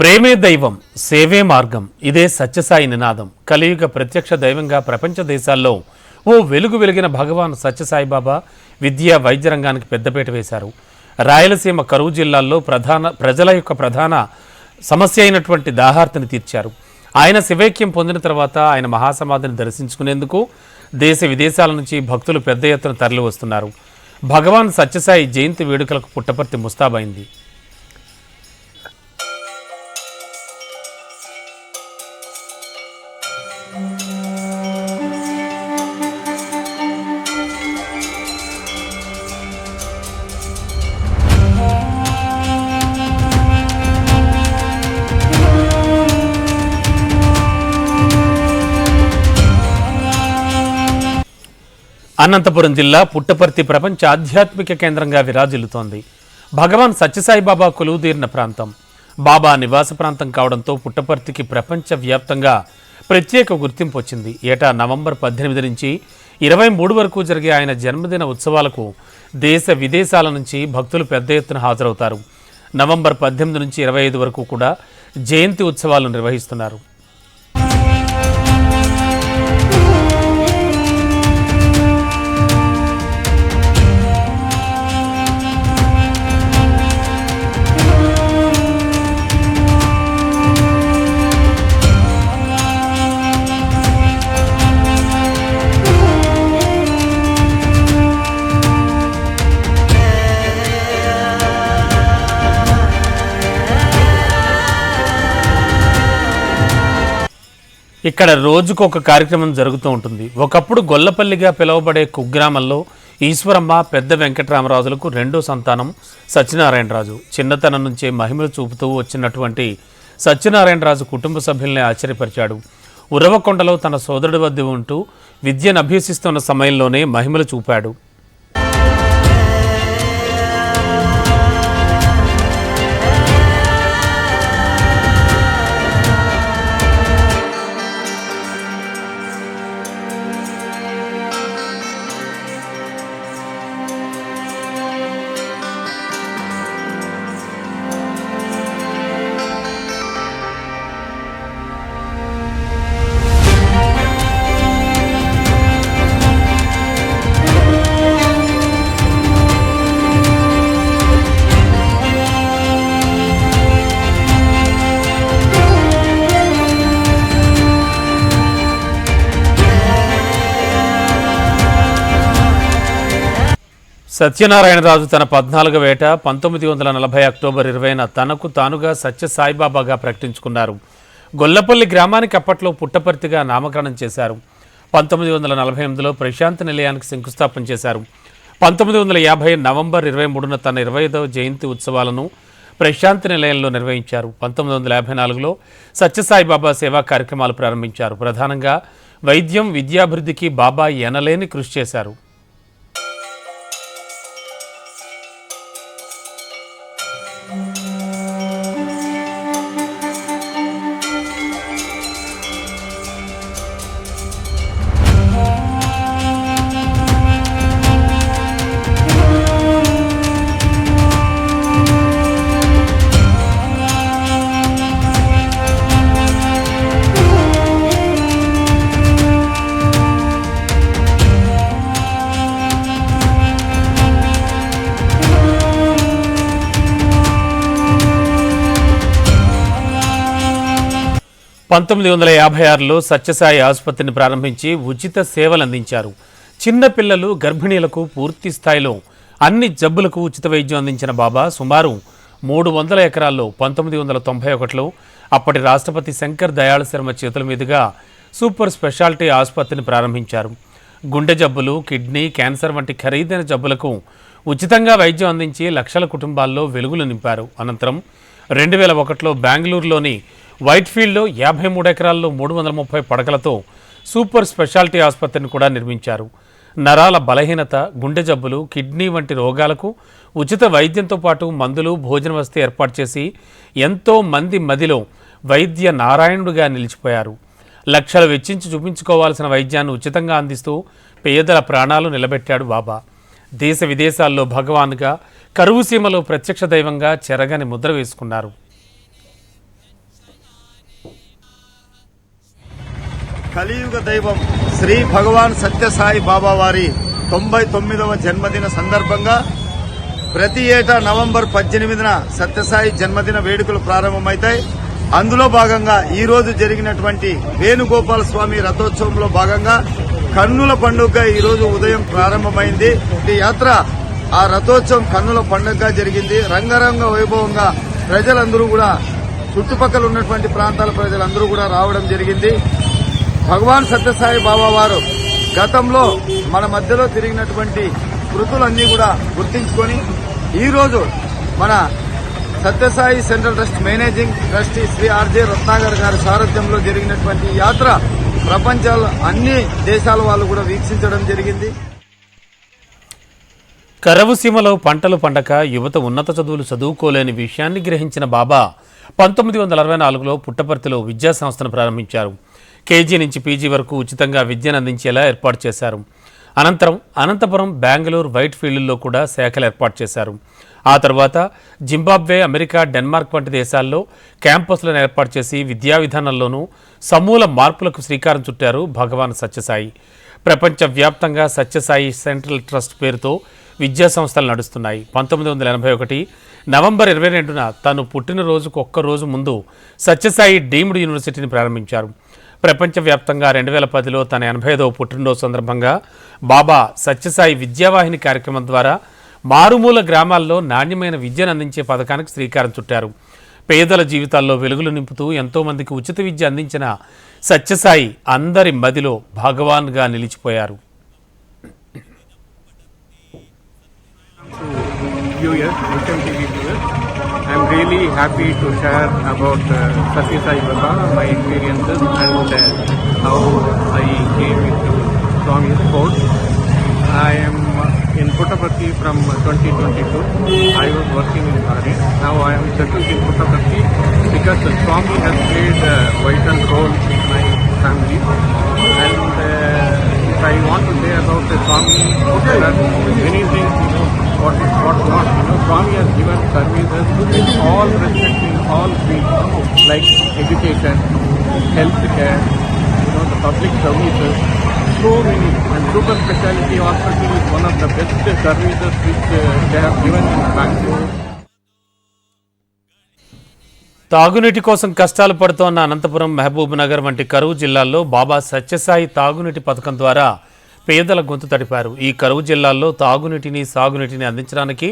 ప్రేమే దైవం, సేవే మార్గం. ఇదే సత్యసాయి నినాదం. కలియుగ ప్రత్యక్ష దైవంగా ప్రపంచ దేశాల్లో ఓ వెలుగు వెలిగిన భగవాన్ సత్యసాయిబాబా విద్యా వైద్య రంగానికి పెద్దపీట వేశారు. రాయలసీమ కరువు జిల్లాల్లో ప్రజల యొక్క ప్రధాన సమస్య అయినటువంటి దాహార్తిని తీర్చారు. ఆయన శివైక్యం పొందిన తర్వాత ఆయన మహాసమాధిని దర్శించుకునేందుకు దేశ విదేశాల నుంచి భక్తులు పెద్ద ఎత్తున తరలి వస్తున్నారు. భగవాన్ సత్యసాయి జయంతి వేడుకలకు పుట్టపర్తి ముస్తాబైంది. అనంతపురం జిల్లా పుట్టపర్తి ప్రపంచ ఆధ్యాత్మిక కేంద్రంగా విరాజిల్లుతోంది. భగవాన్ సత్యసాయిబాబా కొలువుదీరిన ప్రాంతం, బాబా నివాస ప్రాంతం కావడంతో పుట్టపర్తికి ప్రపంచవ్యాప్తంగా ప్రత్యేక గుర్తింపు వచ్చింది. ఏటా నవంబర్ 18 నుంచి 23 వరకు జరిగే ఆయన జన్మదిన ఉత్సవాలకు దేశ విదేశాల నుంచి భక్తులు పెద్ద ఎత్తున హాజరవుతారు. నవంబర్ 18 నుంచి 25 వరకు కూడా జయంతి ఉత్సవాలు నిర్వహిస్తున్నారు. ఇక్కడ రోజుకు ఒక కార్యక్రమం జరుగుతూ ఉంటుంది. ఒకప్పుడు గొల్లపల్లిగా పిలువబడే కుగ్రామంలో ఈశ్వరమ్మ, పెద్ద వెంకటరామరాజులకు రెండో సంతానం సత్యనారాయణరాజు. చిన్నతనం నుంచే మహిమలు చూపుతూ వచ్చినటువంటి సత్యనారాయణరాజు కుటుంబ సభ్యుల్ని ఆశ్చర్యపరిచాడు. ఉరవకొండలో తన సోదరుడి వద్ద ఉంటూ విద్యను అభ్యసిస్తున్న సమయంలోనే మహిమలు చూపాడు. సత్యనారాయణరాజు తన 14వ ఏట 1940 అక్టోబర్ 20న తనకు తానుగా సత్యసాయిబాబాగా ప్రకటించుకున్నారు. గొల్లపల్లి గ్రామానికి అప్పట్లో పుట్టపర్తిగా నామకరణం చేశారు. 1948లో ప్రశాంతి నిలయానికి శంకుస్థాపన చేశారు. 1950 నవంబర్ 23న తన 25వ జయంతి ఉత్సవాలను ప్రశాంతి నిలయంలో నిర్వహించారు. 1954లో సత్యసాయిబాబా సేవా కార్యక్రమాలు ప్రారంభించారు. ప్రధానంగా వైద్యం, విద్యాభివృద్ధికి బాబా ఎనలేని కృషి చేశారు. పంతొమ్మిది 1956లో సత్యసాయి ఆసుపత్రిని ప్రారంభించి ఉచిత సేవలు అందించారు. చిన్నపిల్లలు, గర్భిణీలకు పూర్తి స్థాయిలో అన్ని జబ్బులకు ఉచిత వైద్యం అందించిన బాబా సుమారు 300 ఎకరాల్లో 1991లో అప్పటి రాష్ట్రపతి శంకర్ దయాళ శర్మ చేతుల మీదుగా సూపర్ స్పెషాలిటీ ఆసుపత్రిని ప్రారంభించారు. గుండె జబ్బులు, కిడ్నీ, క్యాన్సర్ వంటి ఖరీదైన జబ్బులకు ఉచితంగా వైద్యం అందించి లక్షల కుటుంబాల్లో వెలుగులు నింపారు. అనంతరం 2001లో బెంగళూరులోని వైట్ఫీల్డ్లో 53 ఎకరాల్లో 330 పడకలతో సూపర్ స్పెషాలిటీ ఆసుపత్రిని కూడా నిర్మించారు. నరాల బలహీనత, గుండె జబ్బులు, కిడ్నీ వంటి రోగాలకు ఉచిత వైద్యంతో పాటు మందులు, భోజన వసతి ఏర్పాటు చేసి ఎంతో మంది మదిలో వైద్య నారాయణుడిగా నిలిచిపోయారు. లక్షలు వెచ్చించి చూపించుకోవాల్సిన వైద్యాన్ని ఉచితంగా అందిస్తూ పేదల ప్రాణాలు నిలబెట్టాడు బాబా. దేశ విదేశాల్లో భగవాన్గా, కరువు సీమలో ప్రత్యక్ష దైవంగా చెరగని ముద్ర వేసుకున్నారు. కలియుగ దైవం శ్రీ భగవాన్ సత్యసాయి బాబా వారి 99వ జన్మదిన సందర్భంగా ప్రతి ఏటా నవంబర్ 18న సత్యసాయి జన్మదిన వేడుకలు ప్రారంభమవుతాయి. అందులో భాగంగా ఈ రోజు జరిగినటువంటి వేణుగోపాల స్వామి రథోత్సవంలో భాగంగా కన్నుల పండుగగా ఈ రోజు ఉదయం ప్రారంభమైంది. ఈ యాత్ర ఆ రథోత్సవం కన్నుల పండుగగా జరిగింది. రంగరంగ వైభవంగా ప్రజలందరూ కూడా చుట్టుపక్కల ఉన్నటువంటి ప్రాంతాల ప్రజలందరూ కూడా రావడం జరిగింది. భగవాన్ సత్యసాయి బాబా వారు గతంలో మన మధ్యలో తిరిగినటువంటి కృతులన్నీ కూడా గుర్తించుకొని ఈరోజు మన Sathya Sai central trust managing trustee Shri RJ Ratnakar గారి సారథ్యంలో జరిగినటువంటి యాత్ర ప్రపంచాల అన్ని దేశాల వాళ్ళు కూడా వీక్షించడం జరిగింది. కరవు సీమలో పంటలు పండక యువత ఉన్నత చదువులు చదువుకోలేని విషయాన్ని గ్రహించిన బాబా 1964లో పుట్టపర్తిలో విద్యా సంస్థను ప్రారంభించారు. కేజీ నుంచి పీజీ వరకు ఉచితంగా విద్యను అందించేలా ఏర్పాటు చేశారు. అనంతరం అనంతపురం, బెంగళూరు, వైట్ ఫీల్డ్లో కూడా శాఖలు ఏర్పాటు చేశారు. ఆ తర్వాత జింబాబ్వే, అమెరికా, డెన్మార్క్ వంటి దేశాల్లో క్యాంపస్లను ఏర్పాటు చేసి విద్యా విధానంలోనూ సమూల మార్పులకు శ్రీకారం చుట్టారు భగవాన్ సత్యసాయి. ప్రపంచవ్యాప్తంగా సత్యసాయి సెంట్రల్ ట్రస్ట్ పేరుతో విద్యా సంస్థలు నడుస్తున్నాయి. 1981 నవంబర్ 22న తను పుట్టినరోజుకు ఒక్కరోజు ముందు సత్యసాయి డీమ్డ్ యూనివర్సిటీని ప్రారంభించారు. ప్రపంచవ్యాప్తంగా 2010లో తన 85వ పుట్టినరోజు సందర్భంగా బాబా సత్యసాయి విద్యావాహిని కార్యక్రమం ద్వారా మారుమూల గ్రామాల్లో నాణ్యమైన విద్యను అందించే పథకానికి శ్రీకారం చుట్టారు. పేదల జీవితాల్లో వెలుగులు నింపుతూ ఎంతోమందికి ఉచిత విద్య అందించిన సత్యసాయి అందరి మదిలో భగవాన్గా నిలిచిపోయారు. I'm really happy to share about Satya Sai Baba, my experiences and how I came into Swami's court. I am in Puttaparthi from 2022. I was working in Bari. Now I am settled in Puttaparthi because Swami has played a vital role in my family. And if I want to say about the Swami, there are many things, what not. Swami has given services in all respects, in all fields, like education, health care, the public services, so many. And super specialty hospital is one of the best services which they have given in Bangalore. తాగునీటి కోసం కష్టాలు పడుతోన్న అనంతపురం, మహబూబ్ నగర్ వంటి కరువు జిల్లాల్లో బాబా సత్యసాయి తాగునీటి పథకం ద్వారా పేదల గొంతు తడిపారు. ఈ కరువు జిల్లాల్లో తాగునీటిని, సాగునీటిని అందించడానికి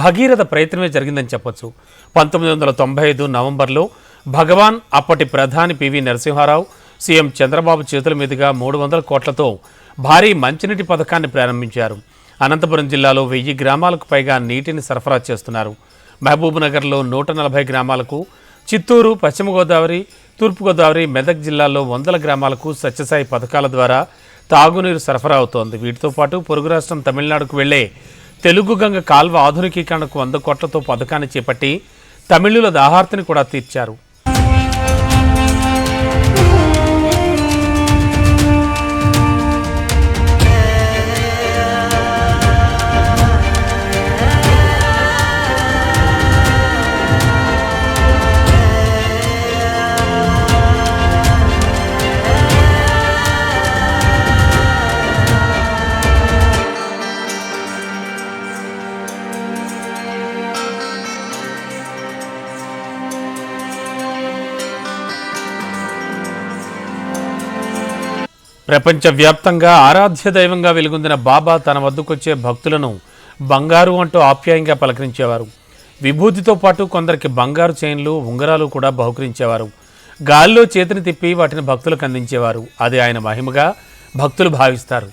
భగీరథ ప్రయత్నమే జరిగిందని చెప్పొచ్చు. 1995 నవంబర్లో భగవాన్ అప్పటి ప్రధాని పివి నరసింహారావు, సీఎం చంద్రబాబు చేతుల మీదుగా 300 కోట్లతో భారీ మంచినీటి పథకాన్ని ప్రారంభించారు. అనంతపురం జిల్లాలో 1000 గ్రామాలకు పైగా నీటిని సరఫరా చేస్తున్నారు. మహబూబ్ నగర్లో 140 గ్రామాలకు, చిత్తూరు, పశ్చిమ గోదావరి, తూర్పుగోదావరి, మెదక్ జిల్లాల్లో 100 గ్రామాలకు సత్యసాయి పథకాల ద్వారా తాగునీరు సరఫరా అవుతోంది. వీటితో పాటు పొరుగు రాష్ట్రం తమిళనాడుకు వెళ్లే తెలుగు గంగ కాల్వ ఆధునికీకరణకు 100 కోట్లతో పథకాన్ని చేపట్టి తమిళుల దాహార్తిని కూడా తీర్చారు. ప్రపంచవ్యాప్తంగా ఆరాధ్య దైవంగా వెలుగొందిన బాబా తన వద్దకొచ్చే భక్తులను బంగారు అంటూ ఆప్యాయంగా పలకరించేవారు. విభూతితో పాటు కొందరికి బంగారు చైన్లు, ఉంగరాలు కూడా బహుకరించేవారు. గాల్లో చేతిని తిప్పి వాటిని భక్తులకు అందించేవారు. అది ఆయన మహిమగా భక్తులు భావిస్తారు.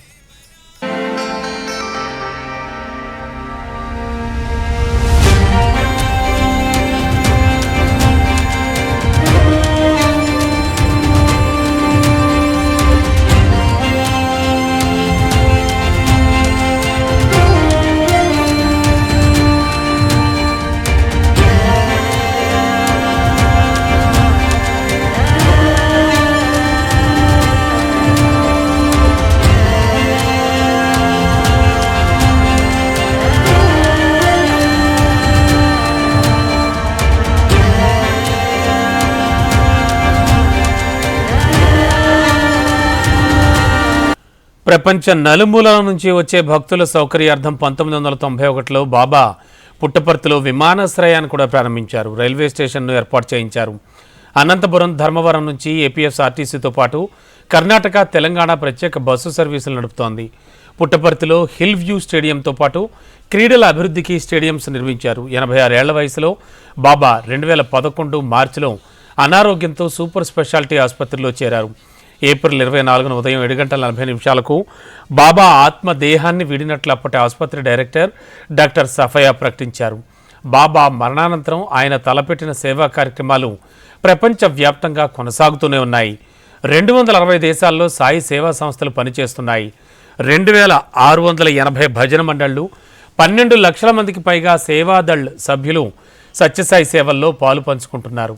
ప్రపంచ నలుమూలల నుంచి వచ్చే భక్తుల సౌకర్యార్థం 1991లో బాబా పుట్టపర్తిలో విమానాశ్రయాన్ని కూడా ప్రారంభించారు. రైల్వే స్టేషన్ను ఏర్పాటు చేయించారు. అనంతపురం, ధర్మవరం నుంచి ఏపీఎస్ఆర్టీసీతో పాటు కర్ణాటక, తెలంగాణ ప్రత్యేక బస్సు సర్వీసులు నడుపుతోంది. పుట్టపర్తిలో హిల్ వ్యూ స్టేడియంతో పాటు క్రీడల అభివృద్ధికి స్టేడియంస్ నిర్మించారు. 86 ఏళ్ల వయసులో బాబా 2011 మార్చిలో అనారోగ్యంతో సూపర్ స్పెషాలిటీ ఆసుపత్రిలో చేరారు. ఏప్రిల్ 24న ఉదయం 7:40 బాబా ఆత్మదేహాన్ని వీడినట్లు అప్పటి ఆసుపత్రి డైరెక్టర్ డాక్టర్ సఫయా ప్రకటించారు. బాబా మరణానంతరం ఆయన తలపెట్టిన సేవా కార్యక్రమాలు ప్రపంచవ్యాప్తంగా కొనసాగుతూనే ఉన్నాయి. 260 దేశాల్లో సాయి సేవా సంస్థలు పనిచేస్తున్నాయి. 2680 భజన మండళ్లు, 12 లక్షల మందికి పైగా సేవాదళ్ సభ్యులు సత్యసాయి సేవల్లో పాలు పంచుకుంటున్నారు.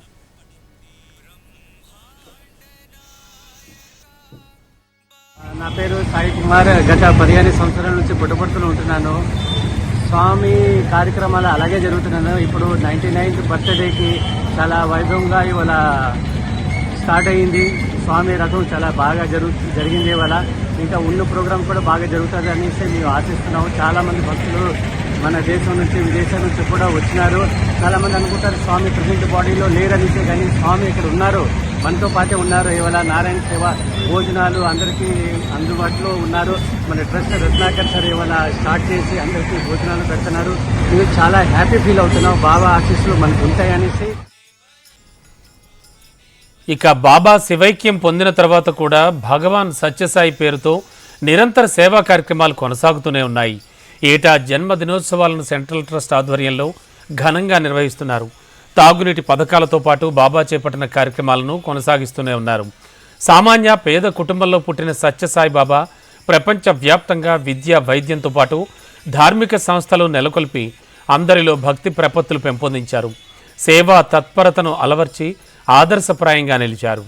నా పేరు సాయి కుమార్. గత 15 సంవత్సరాల నుంచి పుట్టపర్తిలో ఉంటున్నాను. స్వామి కార్యక్రమాలు అలాగే జరుగుతున్నాను. ఇప్పుడు 99th బర్త్డేకి చాలా వైభవంగా ఇవాళ స్టార్ట్ అయ్యింది. స్వామి రథం చాలా బాగా జరిగింది. ఇవాళ ఇంకా ఉన్న ప్రోగ్రాం కూడా బాగా జరుగుతుంది అనేసి మేము ఆశిస్తున్నాము. చాలామంది భక్తులు మన దేశం నుంచి, విదేశాల నుంచి కూడా వచ్చినారు. చాలామంది అనుకుంటారు స్వామి ప్రజెంట్ బాడీలో లేరనిసే, కానీ స్వామి ఇక్కడ ఉన్నారు, మనతో పాటే ఉన్నారు. ఇవాళ నారాయణ సేవ భోజనాలు అందరికీ అందుబాటులో ఉన్నారు. మన ట్రస్ట్ రత్నాకర్ సార్ ఇవాళ స్టార్ట్ చేసి అందరికీ భోజనాలు పెడుతున్నారు. మేము చాలా హ్యాపీ ఫీల్ అవుతున్నాం. బాబా ఆశీస్సులు మనకు ఉంటాయనేసి. ఇక బాబా శివైక్యం పొందిన తర్వాత కూడా భగవాన్ సత్యసాయి పేరుతో నిరంతర సేవా కార్యక్రమాలు కొనసాగుతూనే ఉన్నాయి. ఏటా జన్మదినోత్సవాలను సెంట్రల్ ట్రస్ట్ ఆధ్వర్యంలో ఘనంగా నిర్వహిస్తున్నారు. తాగునీటి పథకాలతో పాటు బాబా చేపట్టిన కార్యక్రమాలను కొనసాగిస్తూనే ఉన్నారు. సామాన్య పేద కుటుంబంలో పుట్టిన సత్యసాయి బాబా ప్రపంచవ్యాప్తంగా విద్య, వైద్యంతో పాటు ధార్మిక సంస్థలు నెలకొల్పి అందరిలో భక్తి ప్రపత్తులు పెంపొందించారు. సేవా తత్పరతను అలవర్చి ఆదర్శప్రాయంగా నిలిచారు.